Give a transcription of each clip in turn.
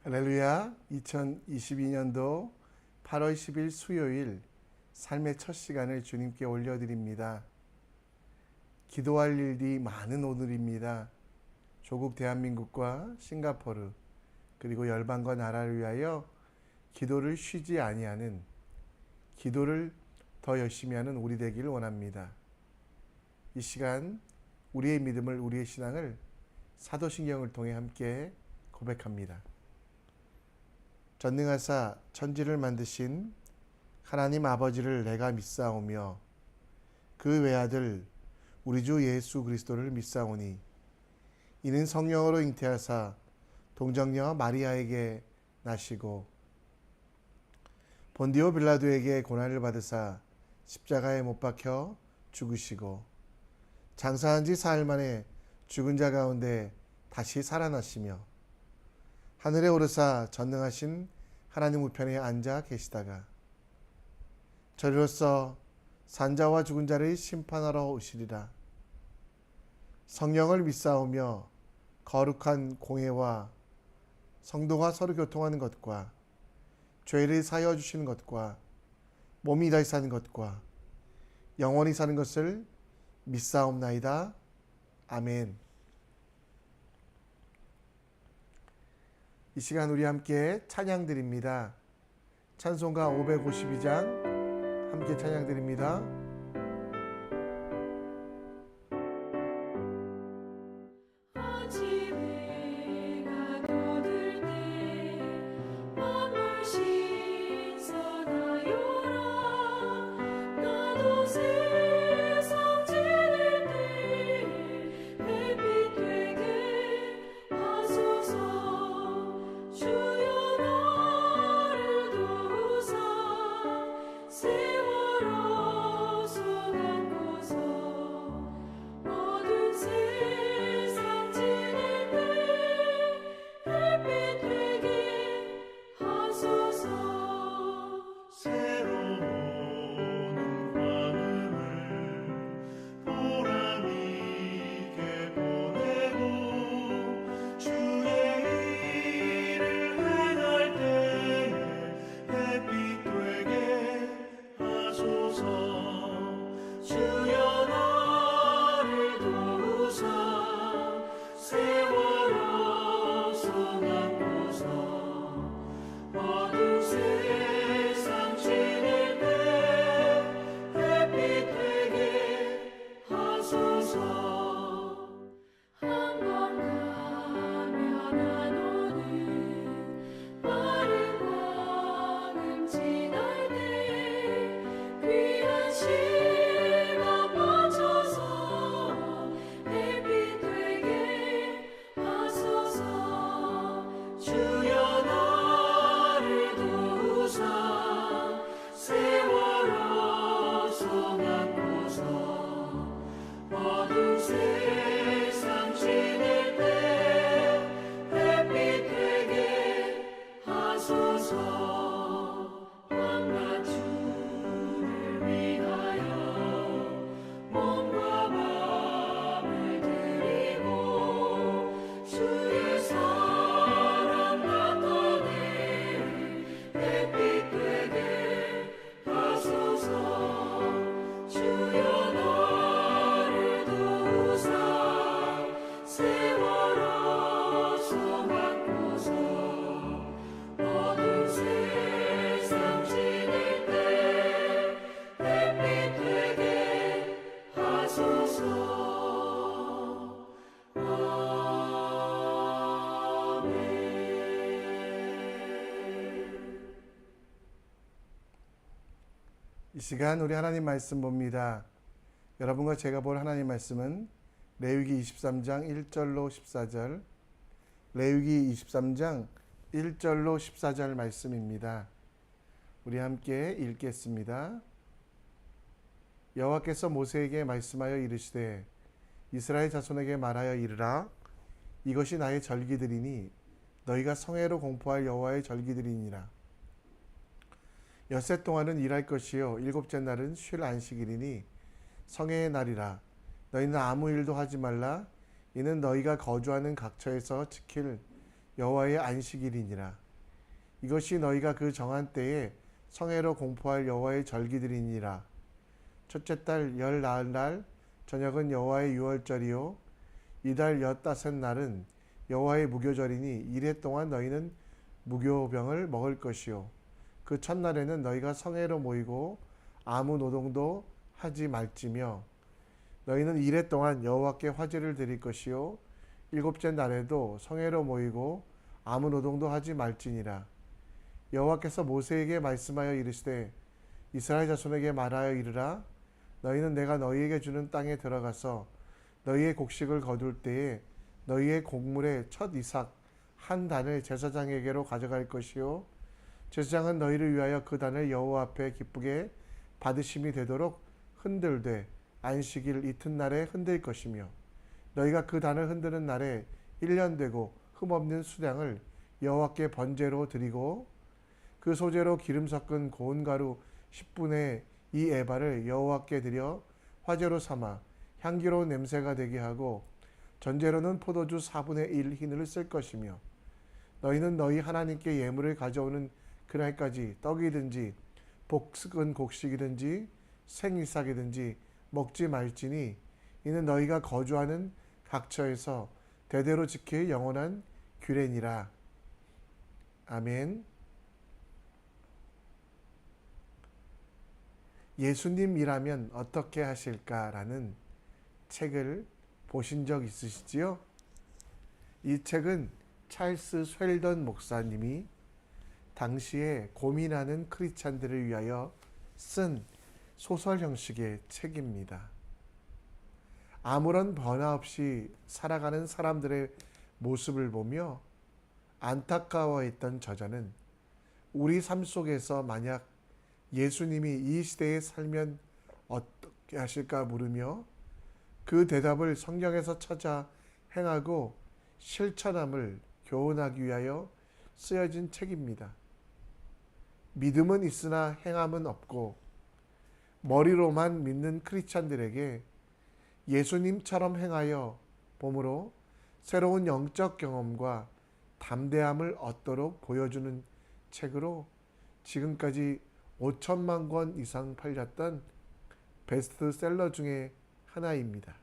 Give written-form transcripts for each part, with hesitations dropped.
할렐루야. 2022년도 8월 10일 수요일 삶의 첫 시간을 주님께 올려드립니다. 기도할 일이 많은 오늘입니다. 조국 대한민국과 싱가포르 그리고 열방과 나라를 위하여 기도를 쉬지 아니하는, 기도를 더 열심히 하는 우리 되기를 원합니다. 이 시간 우리의 믿음을, 우리의 신앙을 사도신경을 통해 함께 고백합니다. 전능하사 천지를 만드신 하나님 아버지를 내가 믿사오며 그 외아들 우리 주 예수 그리스도를 믿사오니 이는 성령으로 잉태하사 동정녀 마리아에게 나시고 본디오 빌라도에게 고난을 받으사 십자가에 못 박혀 죽으시고 장사한 지 사흘 만에 죽은 자 가운데 다시 살아나시며 하늘에 오르사 전능하신 하나님 우편에 앉아 계시다가 저리로서 산자와 죽은 자를 심판하러 오시리라. 성령을 믿사오며 거룩한 공회와 성도가 서로 교통하는 것과 죄를 사하여 주시는 것과 몸이 다시 사는 것과 영원히 사는 것을 믿사옵나이다. 아멘. 이 시간 우리 함께 찬양 드립니다. 찬송가 552장 함께 찬양 드립니다. 이 시간 우리 하나님 말씀 봅니다. 여러분과 제가 볼 하나님 말씀은 레위기 23장 1절로 14절, 레위기 23장 1절로 14절 말씀입니다. 우리 함께 읽겠습니다. 여호와께서 모세에게 말씀하여 이르시되 이스라엘 자손에게 말하여 이르라. 이것이 나의 절기들이니 너희가 성회로 공포할 여호와의 절기들이니라. 엿새 동안은 일할 것이요 일곱째 날은 쉴 안식일이니 성회의 날이라. 너희는 아무 일도 하지 말라. 이는 너희가 거주하는 각처에서 지킬 여호와의 안식일이니라. 이것이 너희가 그 정한 때에 성회로 공포할 여호와의 절기들이니라. 첫째 달 열 나흘날 저녁은 여호와의 유월절이요 이달 15날은 여호와의 무교절이니 이래 동안 너희는 무교병을 먹을 것이요 그 첫날에는 너희가 성회로 모이고 아무 노동도 하지 말지며 너희는 이래 동안 여호와께 화제를 드릴 것이요 일곱째 날에도 성회로 모이고 아무 노동도 하지 말지니라. 여호와께서 모세에게 말씀하여 이르시되 이스라엘 자손에게 말하여 이르라. 너희는 내가 너희에게 주는 땅에 들어가서 너희의 곡식을 거둘 때에 너희의 곡물의 첫 이삭 한 단을 제사장에게로 가져갈 것이요 제사장은 너희를 위하여 그 단을 여호와 앞에 기쁘게 받으심이 되도록 흔들되 안식일 이튿날에 흔들 것이며 너희가 그 단을 흔드는 날에 1년 되고 흠없는 수량을 여호와께 번제로 드리고 그 소재로 기름 섞은 고운 가루 10분의 2 에바를 여호와께 드려 화제로 삼아 향기로운 냄새가 되게 하고 전제로는 포도주 4분의 1 희느를 쓸 것이며 너희는 너희 하나님께 예물을 가져오는 그날까지 떡이든지 볶은 곡식이든지 생이삭이든지 먹지 말지니 이는 너희가 거주하는 각처에서 대대로 지킬 영원한 규례니라. 아멘. 예수님이라면 어떻게 하실까라는 책을 보신 적 있으시지요? 이 책은 찰스 쉘던 목사님이 당시에 고민하는 크리스찬들을 위하여 쓴 소설 형식의 책입니다. 아무런 변화 없이 살아가는 사람들의 모습을 보며 안타까워했던 저자는 우리 삶 속에서 만약 예수님이 이 시대에 살면 어떻게 하실까 물으며 그 대답을 성경에서 찾아 행하고 실천함을 교훈하기 위하여 쓰여진 책입니다. 믿음은 있으나 행함은 없고 머리로만 믿는 크리스찬들에게 예수님처럼 행하여 봄으로 새로운 영적 경험과 담대함을 얻도록 보여주는 책으로 지금까지 5천만 권 이상 팔렸던 베스트셀러 중에 하나입니다.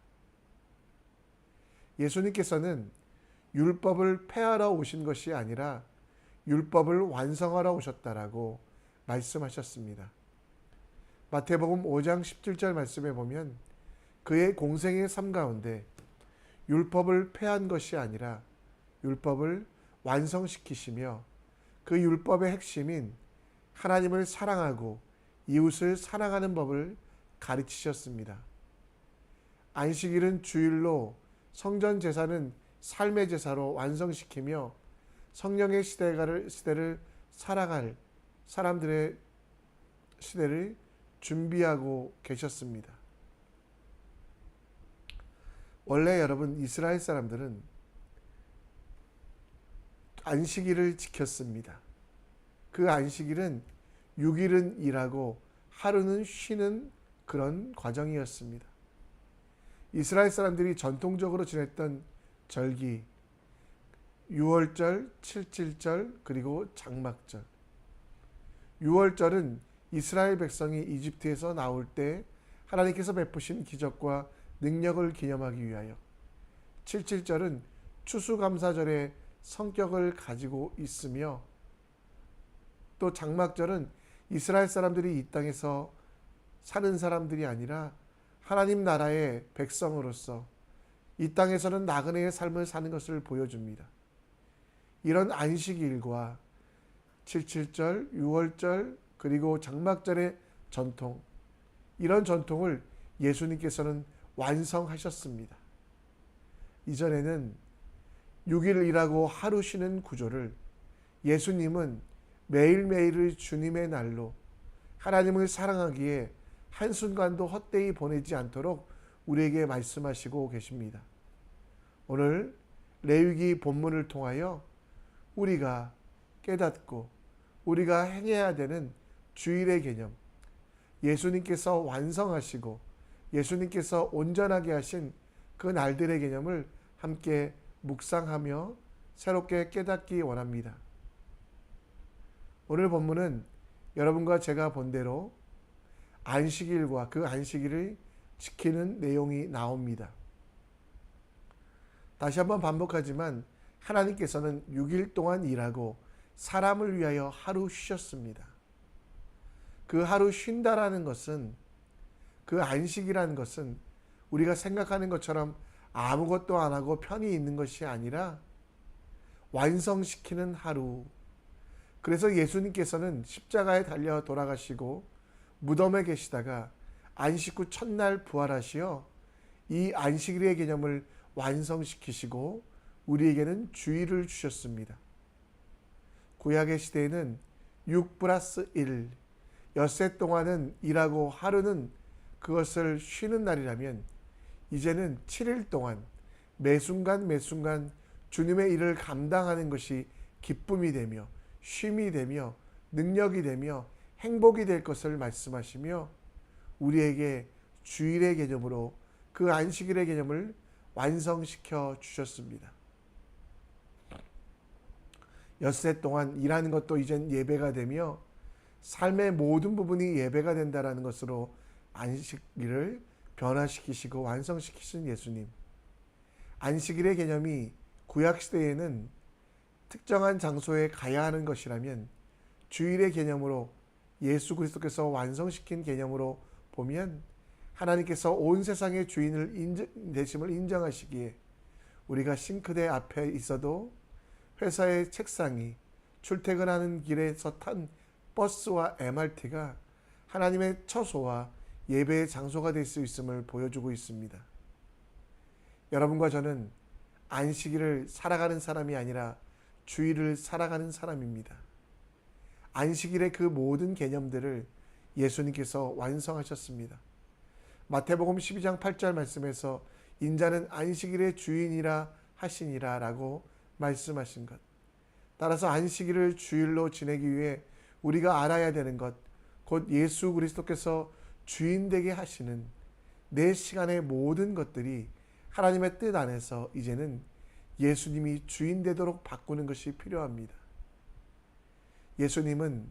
예수님께서는 율법을 폐하러 오신 것이 아니라 율법을 완성하러 오셨다라고 말씀하셨습니다. 마태복음 5장 17절 말씀에 보면 그의 공생의 삶 가운데 율법을 폐한 것이 아니라 율법을 완성시키시며 그 율법의 핵심인 하나님을 사랑하고 이웃을 사랑하는 법을 가르치셨습니다. 안식일은 주일로 성전 제사는 삶의 제사로 완성시키며 성령의 시대를 살아갈 사람들의 시대를 준비하고 계셨습니다. 원래 여러분 이스라엘 사람들은 안식일을 지켰습니다. 그 안식일은 6일은 일하고 하루는 쉬는 그런 과정이었습니다. 이스라엘 사람들이 전통적으로 지냈던 절기, 유월절, 칠칠절, 그리고 장막절. 유월절은 이스라엘 백성이 이집트에서 나올 때 하나님께서 베푸신 기적과 능력을 기념하기 위하여, 칠칠절은 추수감사절의 성격을 가지고 있으며 또 장막절은 이스라엘 사람들이 이 땅에서 사는 사람들이 아니라 하나님 나라의 백성으로서 이 땅에서는 나그네의 삶을 사는 것을 보여줍니다. 이런 안식일과 칠칠절, 유월절, 그리고 장막절의 전통, 이런 전통을 예수님께서는 완성하셨습니다. 이전에는 6일 일하고 하루 쉬는 구조를 예수님은 매일매일을 주님의 날로 하나님을 사랑하기에 한순간도 헛되이 보내지 않도록 우리에게 말씀하시고 계십니다. 오늘 레위기 본문을 통하여 우리가 깨닫고 우리가 행해야 되는 주일의 개념, 예수님께서 완성하시고 예수님께서 온전하게 하신 그 날들의 개념을 함께 묵상하며 새롭게 깨닫기 원합니다. 오늘 본문은 여러분과 제가 본 대로 안식일과 그 안식일을 지키는 내용이 나옵니다. 다시 한번 반복하지만 하나님께서는 6일 동안 일하고 사람을 위하여 하루 쉬셨습니다. 그 하루 쉰다라는 것은, 그 안식이라는 것은 우리가 생각하는 것처럼 아무것도 안 하고 편히 있는 것이 아니라 완성시키는 하루. 그래서 예수님께서는 십자가에 달려 돌아가시고 무덤에 계시다가 안식 후 첫날 부활하시어 이 안식일의 개념을 완성시키시고 우리에게는 주일을 주셨습니다. 구약의 시대에는 6+1, 엿새 동안은 일하고 하루는 그것을 쉬는 날이라면 이제는 7일 동안 매 순간 매 순간 주님의 일을 감당하는 것이 기쁨이 되며 쉼이 되며 능력이 되며 행복이 될 것을 말씀하시며 우리에게 주일의 개념으로 그 안식일의 개념을 완성시켜 주셨습니다. 엿새 동안 일하는 것도 이젠 예배가 되며 삶의 모든 부분이 예배가 된다라는 것으로 안식일을 변화시키시고 완성시키신 예수님. 안식일의 개념이 구약시대에는 특정한 장소에 가야 하는 것이라면 주일의 개념으로 예수 그리스도께서 완성시킨 개념으로 보면 하나님께서 온 세상의 주인을 되심을 인정하시기에 우리가 싱크대 앞에 있어도 회사의 책상이 출퇴근하는 길에서 탄 버스와 MRT가 하나님의 처소와 예배의 장소가 될 수 있음을 보여주고 있습니다. 여러분과 저는 안식일을 살아가는 사람이 아니라 주일을 살아가는 사람입니다. 안식일의 그 모든 개념들을 예수님께서 완성하셨습니다. 마태복음 12장 8절 말씀에서 인자는 안식일의 주인이라 하시니라 라고 말씀하신 것. 따라서 안식일을 주일로 지내기 위해 우리가 알아야 되는 것, 곧 예수 그리스도께서 주인 되게 하시는 내 시간의 모든 것들이 하나님의 뜻 안에서 이제는 예수님이 주인 되도록 바꾸는 것이 필요합니다. 예수님은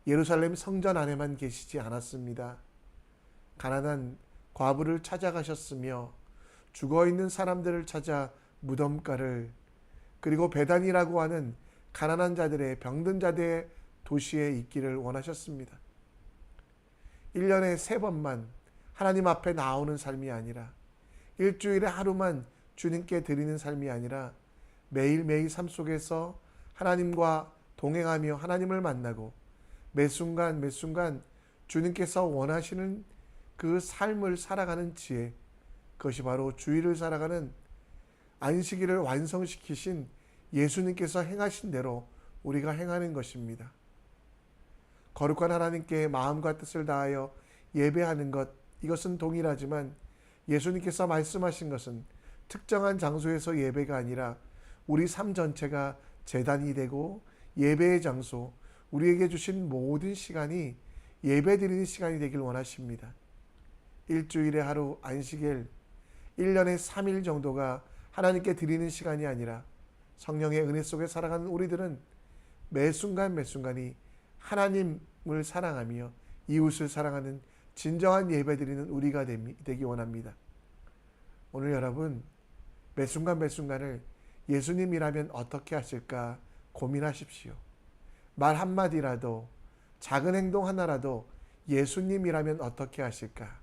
예루살렘 성전 안에만 계시지 않았습니다. 가난한 과부를 찾아가셨으며 죽어있는 사람들을 찾아 무덤가를, 그리고 베단이라고 하는 가난한 자들의, 병든 자들의 도시에 있기를 원하셨습니다. 1년에 3번만 하나님 앞에 나오는 삶이 아니라, 일주일에 하루만 주님께 드리는 삶이 아니라 매일매일 삶 속에서 하나님과 동행하며 하나님을 만나고 매 순간 매 순간 주님께서 원하시는 그 삶을 살아가는 지혜, 그것이 바로 주일을 살아가는 안식일을 완성시키신 예수님께서 행하신 대로 우리가 행하는 것입니다. 거룩한 하나님께 마음과 뜻을 다하여 예배하는 것, 이것은 동일하지만 예수님께서 말씀하신 것은 특정한 장소에서 예배가 아니라 우리 삶 전체가 제단이 되고 예배의 장소, 우리에게 주신 모든 시간이 예배드리는 시간이 되길 원하십니다. 일주일에 하루 안식일, 1년에 3일 정도가 하나님께 드리는 시간이 아니라 성령의 은혜 속에 살아가는 우리들은 매 순간 매 순간이 하나님을 사랑하며 이웃을 사랑하는 진정한 예배드리는 우리가 되기 원합니다. 오늘 여러분, 매 순간 매 순간을 예수님이라면 어떻게 하실까 고민하십시오. 말 한마디라도, 작은 행동 하나라도 예수님이라면 어떻게 하실까?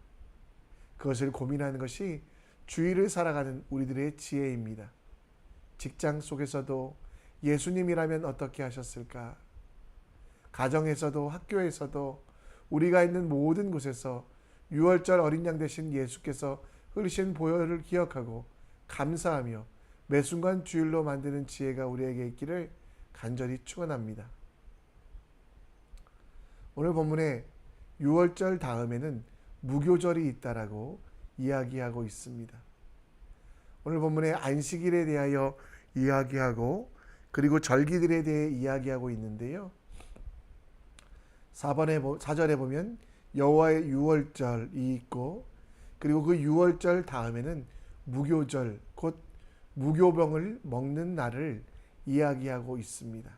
그것을 고민하는 것이 주일을 살아가는 우리들의 지혜입니다. 직장 속에서도 예수님이라면 어떻게 하셨을까? 가정에서도, 학교에서도, 우리가 있는 모든 곳에서 6월절 어린 양 되신 예수께서 흘리신 보혈을 기억하고 감사하며 매 순간 주일로 만드는 지혜가 우리에게 있기를 간절히 축원합니다. 오늘 본문에 6월절 다음에는 무교절이 있다라고 이야기하고 있습니다. 오늘 본문에 안식일에 대하여 이야기하고 그리고 절기들에 대해 이야기하고 있는데요. 4절에 보면 여호와의 6월절이 있고, 그리고 그 6월절 다음에는 무교절, 곧 무교병을 먹는 날을 이야기하고 있습니다.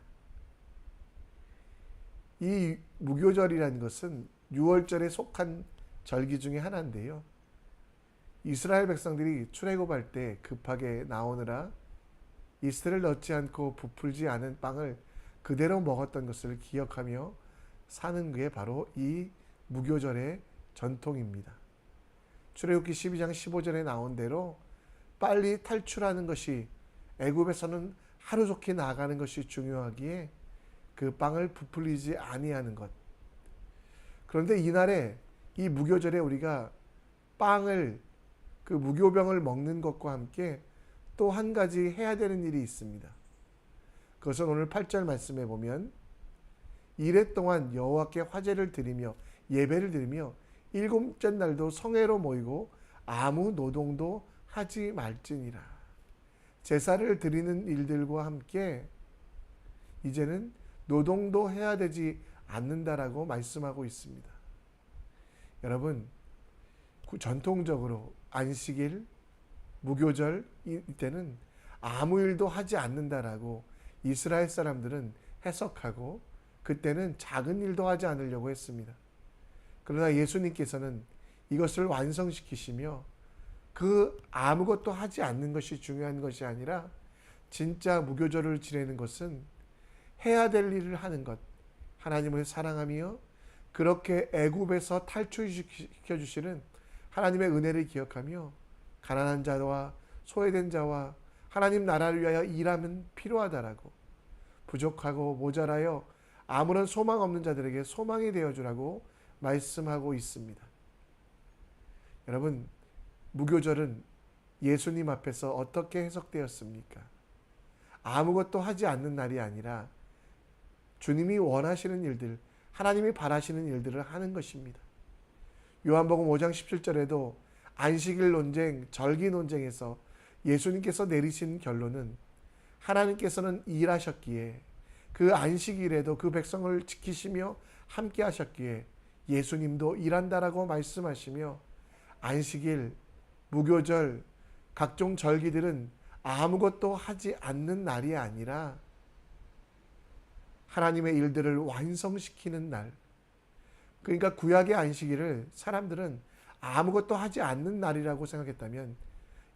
이 무교절이라는 것은 유월절에 속한 절기 중에 하나인데요. 이스라엘 백성들이 출애굽할 때 급하게 나오느라 이스트를 넣지 않고 부풀지 않은 빵을 그대로 먹었던 것을 기억하며 사는 게 바로 이 무교절의 전통입니다. 출애굽기 12장 15절에 나온 대로 빨리 탈출하는 것이, 애굽에서는 하루속히 나가는 것이 중요하기에 그 빵을 부풀리지 아니하는 것. 그런데 이날에 이 무교절에 우리가 빵을, 그 무교병을 먹는 것과 함께 또 한 가지 해야 되는 일이 있습니다. 그것은 오늘 8절 말씀에 보면 이레 동안 여호와께 화제를 드리며 예배를 드리며 일곱째 날도 성회로 모이고 아무 노동도 하지 말지니라. 제사를 드리는 일들과 함께 이제는 노동도 해야 되지 않는다라고 말씀하고 있습니다. 여러분, 전통적으로 안식일, 무교절 이때는 아무 일도 하지 않는다라고 이스라엘 사람들은 해석하고 그때는 작은 일도 하지 않으려고 했습니다. 그러나 예수님께서는 이것을 완성시키시며 그 아무것도 하지 않는 것이 중요한 것이 아니라 진짜 무교절을 지내는 것은 해야 될 일을 하는 것, 하나님을 사랑하며 그렇게 애굽에서 탈출시켜 주시는 하나님의 은혜를 기억하며 가난한 자와 소외된 자와 하나님 나라를 위하여 일하면 필요하다라고, 부족하고 모자라여 아무런 소망 없는 자들에게 소망이 되어주라고 말씀하고 있습니다. 여러분, 무교절은 예수님 앞에서 어떻게 해석되었습니까? 아무것도 하지 않는 날이 아니라 주님이 원하시는 일들, 하나님이 바라시는 일들을 하는 것입니다. 요한복음 5장 17절에도 안식일 논쟁, 절기 논쟁에서 예수님께서 내리신 결론은 하나님께서는 일하셨기에 그 안식일에도 그 백성을 지키시며 함께 하셨기에 예수님도 일한다라고 말씀하시며, 안식일, 무교절, 각종 절기들은 아무것도 하지 않는 날이 아니라 하나님의 일들을 완성시키는 날. 그러니까 구약의 안식일을 사람들은 아무것도 하지 않는 날이라고 생각했다면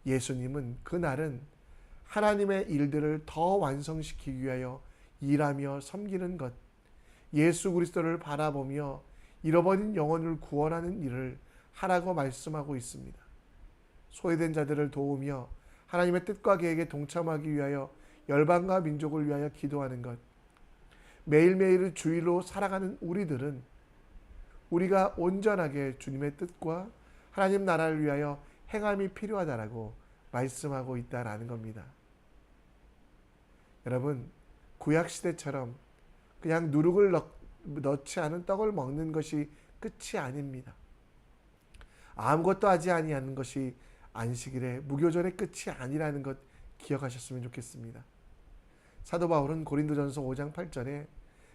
예수님은 그 날은 하나님의 일들을 더 완성시키기 위하여 일하며 섬기는 것, 예수 그리스도를 바라보며 잃어버린 영혼을 구원하는 일을 하라고 말씀하고 있습니다. 소외된 자들을 도우며 하나님의 뜻과 계획에 동참하기 위하여 열방과 민족을 위하여 기도하는 것, 매일매일을 주일로 살아가는 우리들은 우리가 온전하게 주님의 뜻과 하나님 나라를 위하여 행함이 필요하다라고 말씀하고 있다라는 겁니다. 여러분, 구약시대처럼 그냥 누룩을 넣지 않은 떡을 먹는 것이 끝이 아닙니다. 아무것도 하지 아니하는 것이 안식일의 무교절의 끝이 아니라는 것 기억하셨으면 좋겠습니다. 사도 바울은 고린도전서 5장 8절에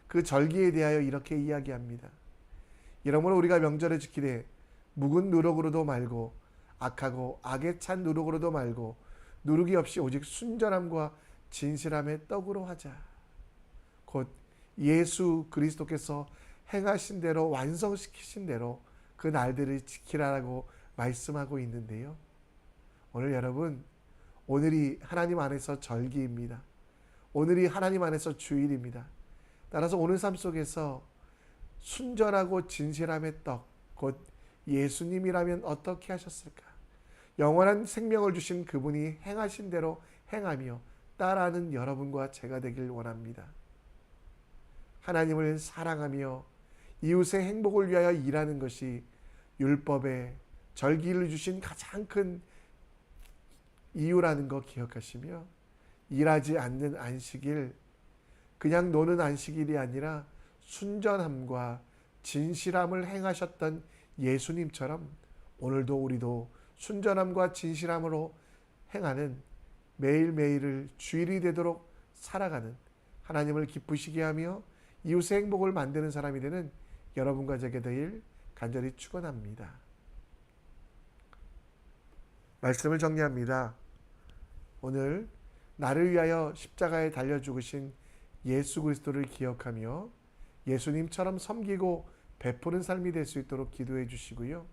그 절기에 대하여 이렇게 이야기합니다. 이러므로 우리가 명절을 지키되 묵은 누룩으로도 말고 악하고 악에 찬 누룩으로도 말고 누룩이 없이 오직 순전함과 진실함의 떡으로 하자. 곧 예수 그리스도께서 행하신 대로, 완성시키신 대로 그 날들을 지키라고 말씀하고 있는데요. 오늘 여러분, 오늘이 하나님 안에서 절기입니다. 오늘이 하나님 안에서 주일입니다. 따라서 오늘 삶 속에서 순전하고 진실함의 떡, 곧 예수님이라면 어떻게 하셨을까? 영원한 생명을 주신 그분이 행하신 대로 행하며 따라하는 여러분과 제가 되길 원합니다. 하나님을 사랑하며 이웃의 행복을 위하여 일하는 것이 율법에 절기를 주신 가장 큰 이유라는 거 기억하시며, 일하지 않는 안식일, 그냥 노는 안식일이 아니라 순전함과 진실함을 행하셨던 예수님처럼 오늘도 우리도 순전함과 진실함으로 행하는 매일매일을 주일이 되도록 살아가는, 하나님을 기쁘시게 하며 이웃의 행복을 만드는 사람이 되는 여러분과 제게 되길 간절히 축원합니다. 말씀을 정리합니다. 오늘 나를 위하여 십자가에 달려 죽으신 예수 그리스도를 기억하며 예수님처럼 섬기고 베푸는 삶이 될 수 있도록 기도해 주시고요.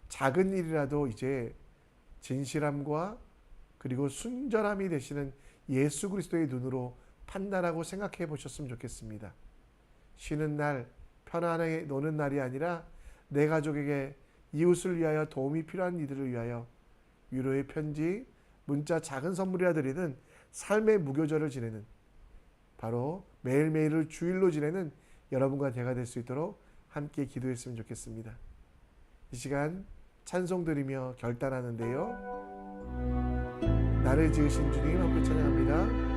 작은 일이라도 이제 진실함과 그리고 순전함이 되시는 예수 그리스도의 눈으로 판단하고 생각해 보셨으면 좋겠습니다. 쉬는 날, 편안하게 노는 날이 아니라 내 가족에게 이웃을 위하여 도움이 필요한 이들을 위하여 위로의 편지, 문자, 작은 선물이라 드리는 삶의 무교절을 지내는, 바로 매일매일을 주일로 지내는 여러분과 제가 될 수 있도록 함께 기도했으면 좋겠습니다. 이 시간 찬송 드리며 결단하는데요. 나를 지으신 주님 함께 찬양합니다.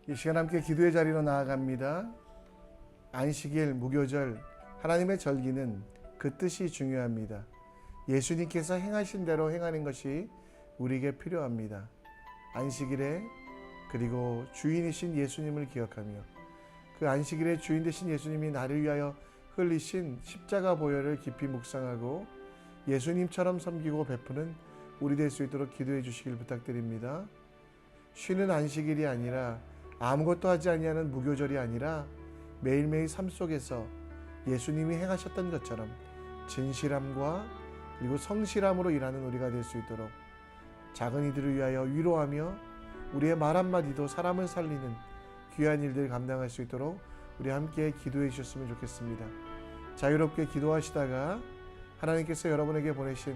이 시간 함께 기도의 자리로 나아갑니다. 안식일, 무교절, 하나님의 절기는 그 뜻이 중요합니다. 예수님께서 행하신 대로 행하는 것이 우리에게 필요합니다. 안식일에 그리고 주인이신 예수님을 기억하며 그 안식일의 주인 되신 예수님이 나를 위하여 흘리신 십자가 보혈을 깊이 묵상하고 예수님처럼 섬기고 베푸는 우리 될 수 있도록 기도해 주시길 부탁드립니다. 쉬는 안식일이 아니라 아무것도 하지 아니하는 무교절이 아니라 매일매일 삶 속에서 예수님이 행하셨던 것처럼 진실함과 그리고 성실함으로 일하는 우리가 될 수 있도록 작은 이들을 위하여 위로하며 우리의 말 한마디도 사람을 살리는 귀한 일들 감당할 수 있도록 우리 함께 기도해 주셨으면 좋겠습니다. 자유롭게 기도하시다가 하나님께서 여러분에게 보내신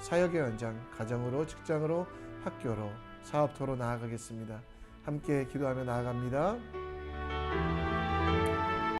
사역의 현장, 가정으로, 직장으로, 학교로, 사업터로 나아가겠습니다. 함께 기도하며 나아갑니다.